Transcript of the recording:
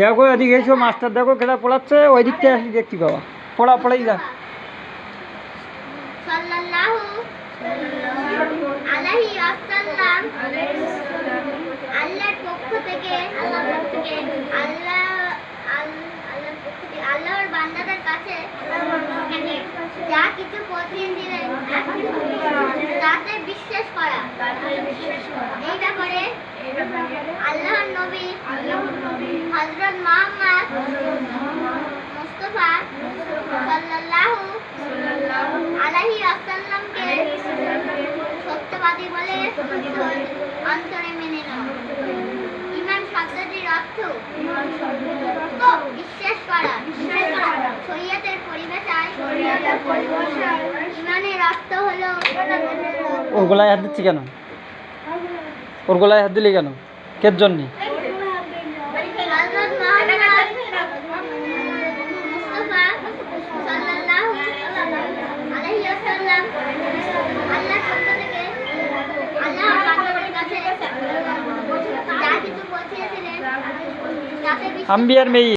দেখো এদিকে এসো, মাস্টার দেখো কেটা পড়াচ্ছে, ওই দিকটা আসি দেখছি বাবা, পড়াই যা। আল্লাহর পক্ষ থেকে আল্লাহর বান্দাদের কাছে যা কিছু পৌঁছিয়ে দিলেন তাতে বিশ্বাস করা। এই ব্যাপারে আল্লাহর নবী হযরত মুহাম্মদ মুস্তাফা সাল্লাল্লাহু আলাইহি ওয়াসাল্লামকে সত্যবাদী বলে অন্তরে মেনে নাও। ঈমান শব্দটির অর্থ বিশ্বাস করা। শরীয়তের পরিভাষায় ঈমানের অর্থ হলো। ওর গলায় হাত দিচ্ছি কেন? ওর গলায় হাত দিলি কেন? কের জন্য? আম্বিয়ার মেয়ে।